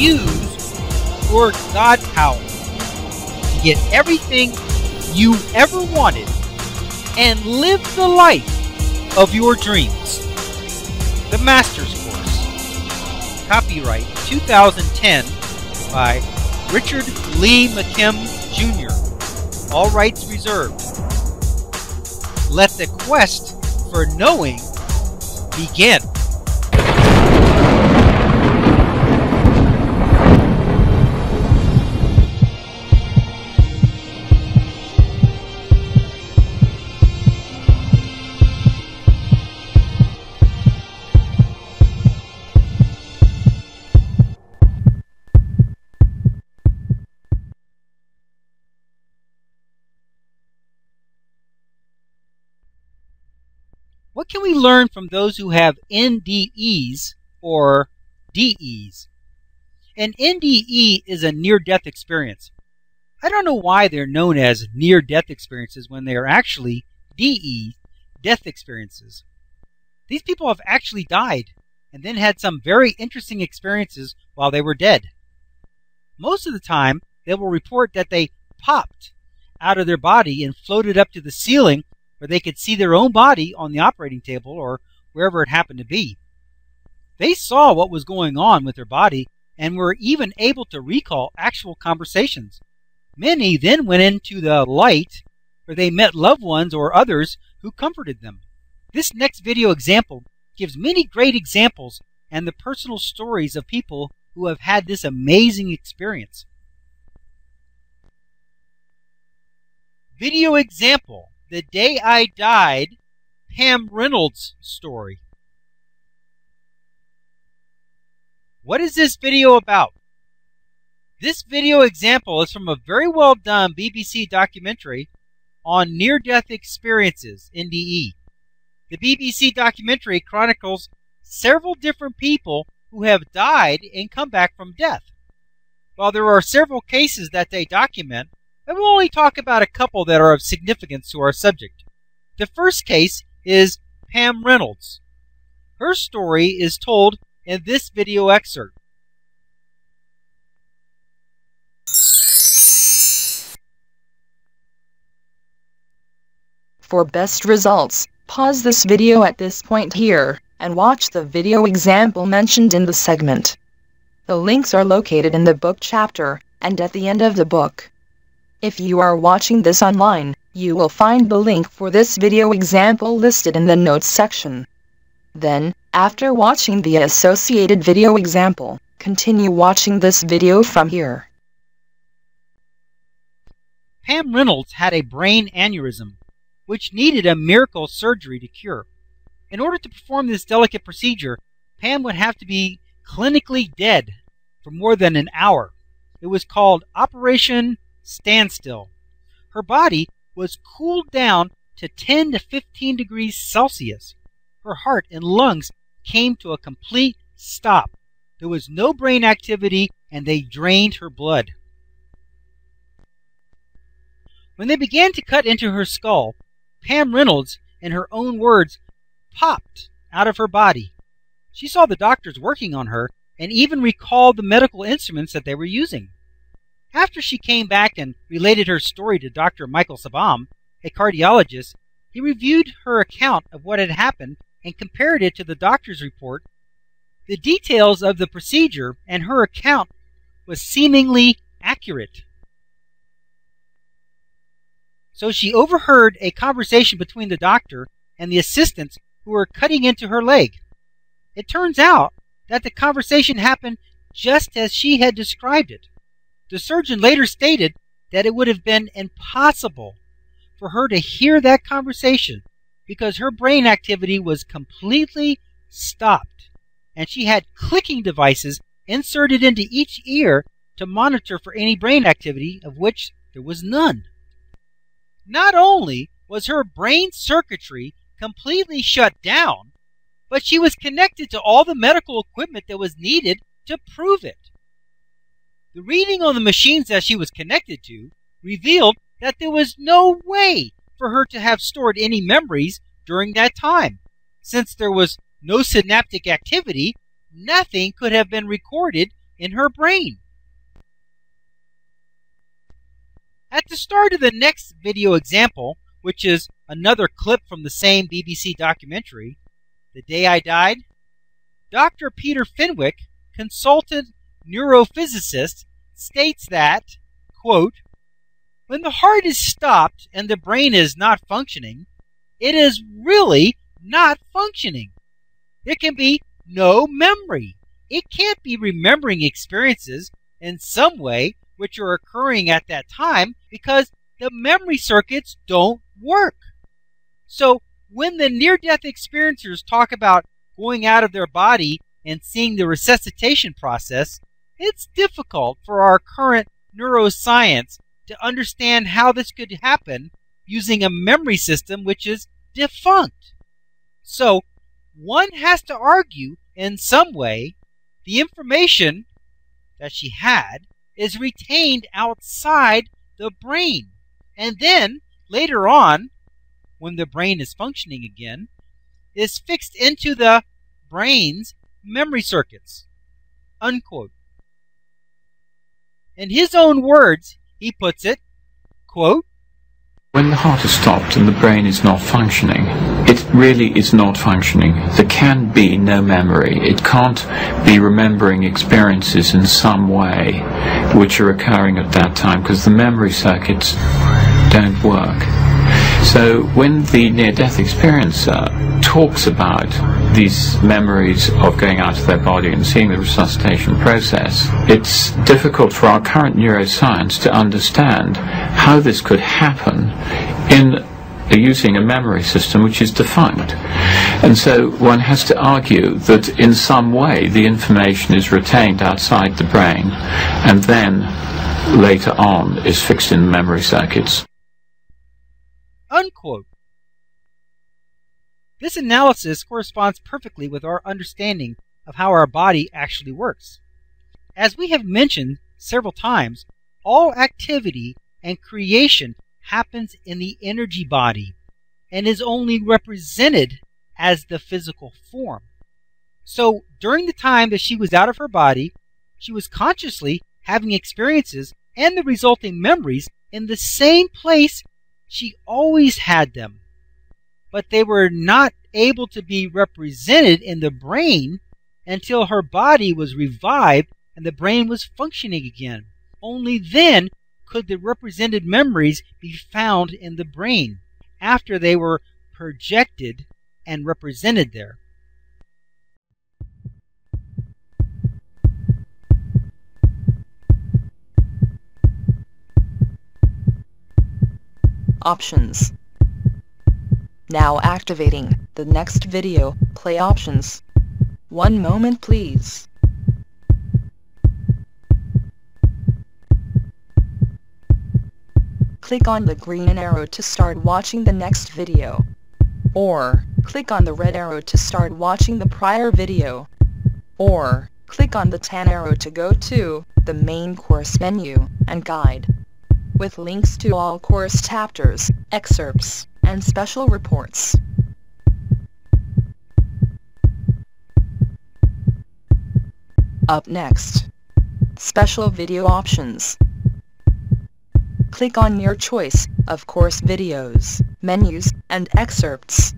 use your God power to get everything you ever wanted and live the life of your dreams. The Master's Course. Copyright 2010 by Richard Lee McKim Jr. All rights reserved. Let the quest for knowing begin. What can we learn from those who have NDEs or DEs? An NDE is a near-death experience. I don't know why they're known as near-death experiences when they are actually DE, death experiences. These people have actually died and then had some very interesting experiences while they were dead. Most of the time, they will report that they popped out of their body and floated up to the ceiling where they could see their own body on the operating table or wherever it happened to be. They saw what was going on with their body and were even able to recall actual conversations. Many then went into the light where they met loved ones or others who comforted them. This next video example gives many great examples and the personal stories of people who have had this amazing experience. Video example: The Day I Died, Pam Reynolds' story. What is this video about? This video example is from a very well done BBC documentary on near-death experiences, NDE. The BBC documentary chronicles several different people who have died and come back from death. While there are several cases that they document, I will only talk about a couple that are of significance to our subject. The first case is Pam Reynolds. Her story is told in this video excerpt. For best results, pause this video at this point here, and watch the video example mentioned in the segment. The links are located in the book chapter, and at the end of the book. If you are watching this online, you will find the link for this video example listed in the notes section. Then, after watching the associated video example, continue watching this video from here. Pam Reynolds had a brain aneurysm, which needed a miracle surgery to cure. In order to perform this delicate procedure, Pam would have to be clinically dead for more than an hour. It was called Operation Standstill. Her body was cooled down to 10 to 15 degrees Celsius. Her heart and lungs came to a complete stop. There was no brain activity and they drained her blood. When they began to cut into her skull, Pam Reynolds, in her own words, popped out of her body. She saw the doctors working on her and even recalled the medical instruments that they were using. After she came back and related her story to Dr. Michael Sabam, a cardiologist, he reviewed her account of what had happened and compared it to the doctor's report. The details of the procedure and her account was seemingly accurate. So she overheard a conversation between the doctor and the assistants who were cutting into her leg. It turns out that the conversation happened just as she had described it. The surgeon later stated that it would have been impossible for her to hear that conversation because her brain activity was completely stopped, and she had clicking devices inserted into each ear to monitor for any brain activity, of which there was none. Not only was her brain circuitry completely shut down, but she was connected to all the medical equipment that was needed to prove it. The reading on the machines that she was connected to revealed that there was no way for her to have stored any memories during that time. Since there was no synaptic activity, nothing could have been recorded in her brain. At the start of the next video example, which is another clip from the same BBC documentary, The Day I Died, Dr. Peter Fenwick, consultant neurophysicist, states that, quote, when the heart is stopped and the brain is not functioning, it is really not functioning. There can be no memory. It can't be remembering experiences in some way which are occurring at that time because the memory circuits don't work. So when the near-death experiencers talk about going out of their body and seeing the resuscitation process, it's difficult for our current neuroscience to understand how this could happen using a memory system which is defunct. So one has to argue in some way the information that she had is retained outside the brain. And then, later on, when the brain is functioning again, is fixed into the brain's memory circuits. Unquote. In his own words, he puts it, quote, when the heart is stopped and the brain is not functioning, it really is not functioning. There can be no memory. It can't be remembering experiences in some way which are occurring at that time because the memory circuits don't work. So when the near-death experiencer talks about these memories of going out of their body and seeing the resuscitation process, it's difficult for our current neuroscience to understand how this could happen in using a memory system which is defunct. And so one has to argue that in some way the information is retained outside the brain and then later on is fixed in the memory circuits. Unquote. This analysis corresponds perfectly with our understanding of how our body actually works. As we have mentioned several times, all activity and creation happens in the energy body and is only represented as the physical form. So during the time that she was out of her body, she was consciously having experiences and the resulting memories in the same place she always had them. But they were not able to be represented in the brain until her body was revived and the brain was functioning again. Only then could the represented memories be found in the brain after they were projected and represented there. Options. Now activating the next video, play options. 1 moment please. Click on the green arrow to start watching the next video. Or, click on the red arrow to start watching the prior video. Or, click on the tan arrow to go to the main course menu and guide, with links to all course chapters, excerpts, and special reports. Up next, special video options. Click on your choice of course videos, menus, and excerpts.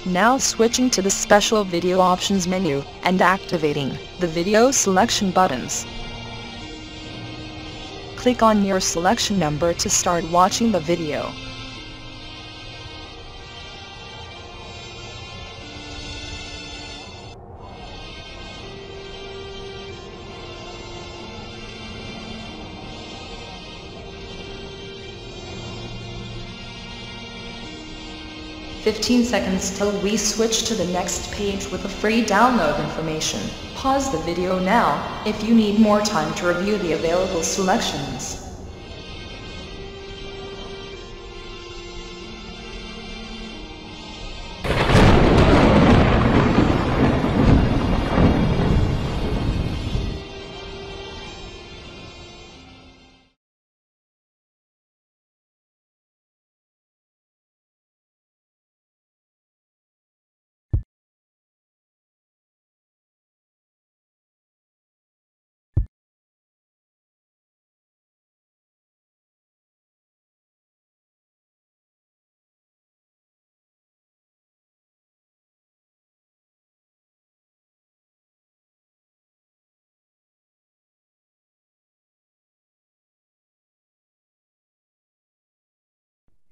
Now switching to the special video options menu and activating the video selection buttons. Click on your selection number to start watching the video. "15 seconds till we switch to the next page with the free download information. Pause the video now if you need more time to review the available selections."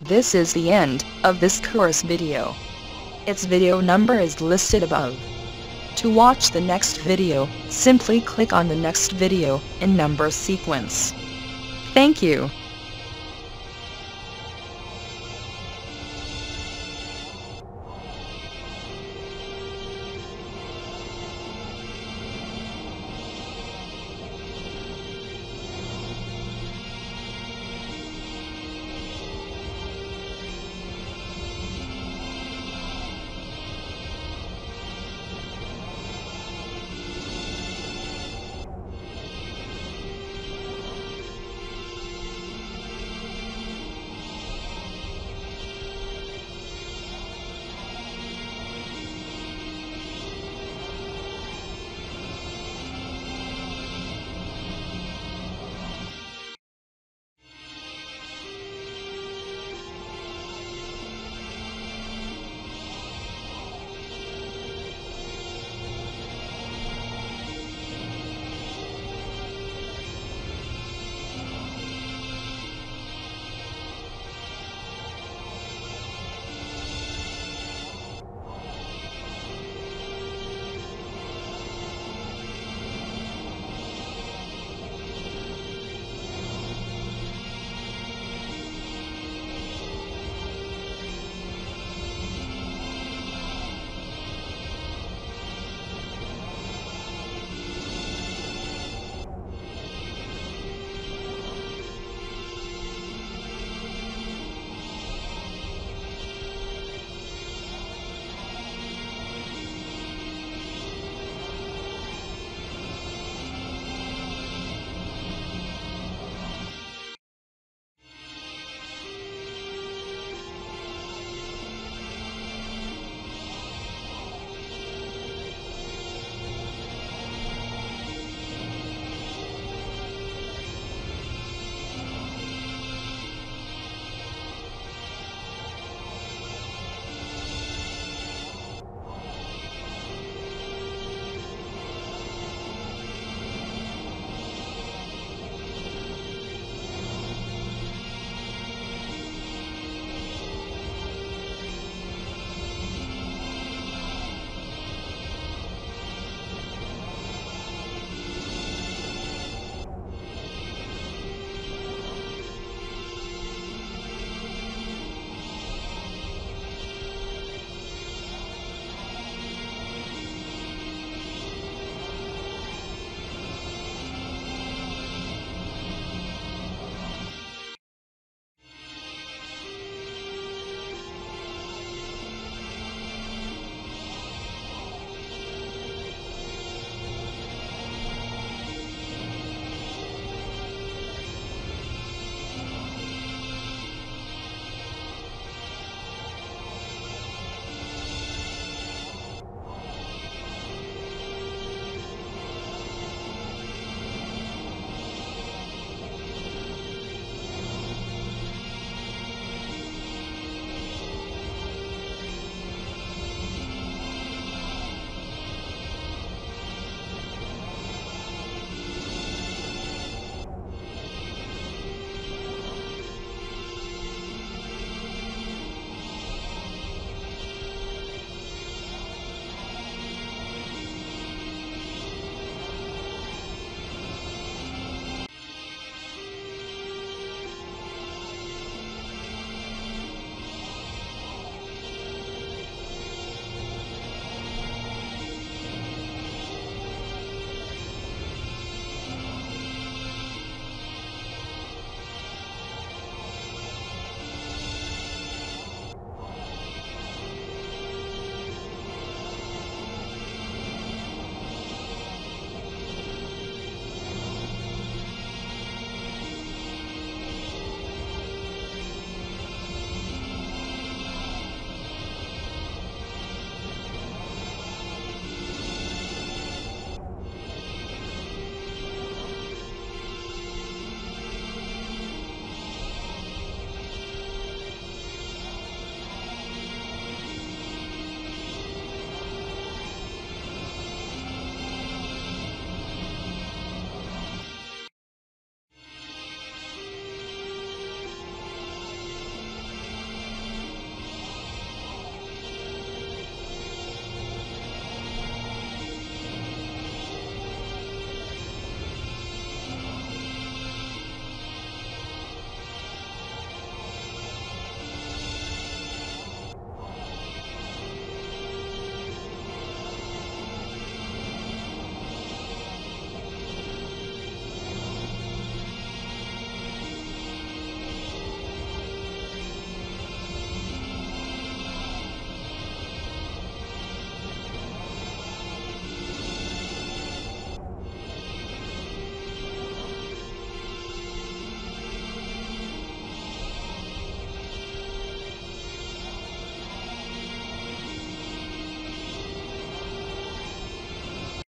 This is the end of this course video. Its video number is listed above. To watch the next video, simply click on the next video in number sequence. Thank you.